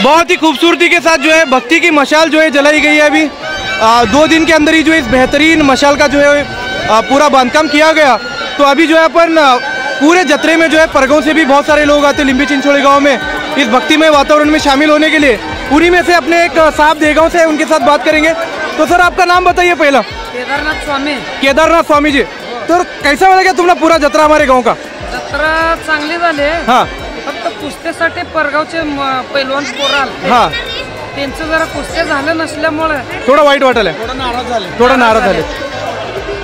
बहुत ही खूबसूरती के साथ जो है भक्ति की मशाल जो है जलाई गई है। अभी 2 दिन के अंदर ही जो है इस बेहतरीन मशाल का जो है पूरा बांधकाम किया गया। तो अभी जो है अपन पूरे जत्रे में जो है परगांव से भी बहुत सारे लोग आते हैं लिंबी चिंचोड़ी गांव में इस भक्तिमय वातावरण में शामिल होने के लिए। उन्हीं में से अपने एक साहब देगांव से उनके साथ बात करेंगे। तो सर आपका नाम बताइए पहला। केदारनाथ स्वामी। केदारनाथ स्वामी जी, तो कैसा लगा तुम्हाला पूरा जत्रा हमारे गाँव का? जत्रा चांगली झाली। हाँ, फक्त कुस्त्यासाठी परगावचे पैलवान पोरं आले। हाँ, त्यांचं जरा कुस्त्या झालं नसल्यामुळे थोडं वाईट वाटलं, थोडं नाराज झाले।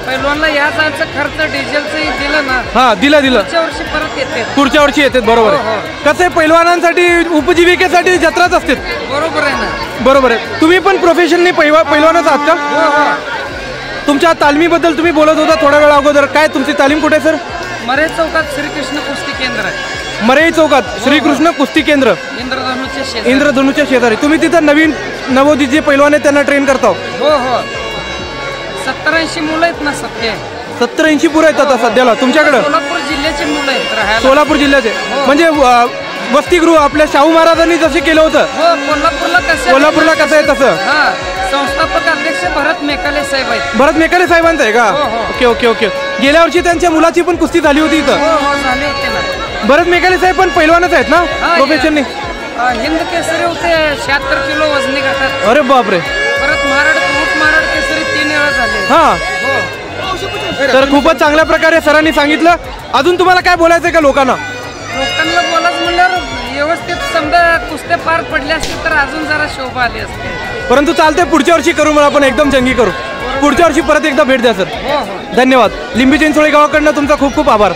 पैलवानला या जायचं खर्च डिझेलचं दिलं ना। हा, दिलं पुढच्या वर्षी परत येते। पुढच्या वर्षी येतात, बरोबर आहे। कसं पैलवानांसाठी उपजीविकेसाठी जत्राच असते, बरोबर आहे ना? बरोबर आहे। तुम्ही पण प्रोफेशनली पैलवानच आहात का? तुमच्या तालमीबद्दल तुम्ही बोलत होता थोड्या वेळा अगोदर, काय तुमची तालीम कुठे सर? मरे चौकात श्रीकृष्ण कुस्ती केंद्र आहे। मरई चौकात श्रीकृष्ण कुस्ती केंद्र, इंद्रधनुच्या शेजारी। तुम्ही तिथं नवीन नवोदित जे पैलवान आहेत त्यांना ट्रेन करता? हो हो, 70-80 मुलं आहेत ना सध्या। 70-80 पुरं येतात सध्याला तुमच्याकडे? सोलापूर जिल्ह्याची मुलं आहेत राहायला। सोलापूर जिल्ह्याचे म्हणजे वसतिगृह आपल्या शाहू महाराजांनी जसे केलं होतं। हो, कोल्हापूरला कसं आहे तसं? संस्थापक अध्यक्ष भरत मेकाले साहेब आहेत। भरत मेकाले साहेबांचं आहे का? Okay okay okay. गेल्या वर्षी त्यांच्या मुलाची पण कुस्ती झाली होती इथं। हो, झाली होती ना। भरत मेकाले साहेब पण पैलवानच आहेत ना प्रोफेशननी? हिंद केसरी होते, 76 किलो वजनी गटात। अरे बापरे। परत महाराड केसरी 3 वेळा झाले। हा, तर खूपच चांगल्या प्रकारे सरांनी सांगितलं। अजून तुम्हाला काय बोलायचं का लोकांना? लोकांना बोलायचं म्हणल्यावर व्यवस्थित समजा कुस्त्या पार पडल्या असते तर अजून जरा शोभा आली असते। परंतु चालतंय, पुढच्या वर्षी करू, मला आपण एकदम जंगी करू। पुढच्या वर्षी परत एकदा भेट द्या सर। धन्यवाद। लिंबी चिंचोळी गावाकडनं तुमचा खूप खूप आभार।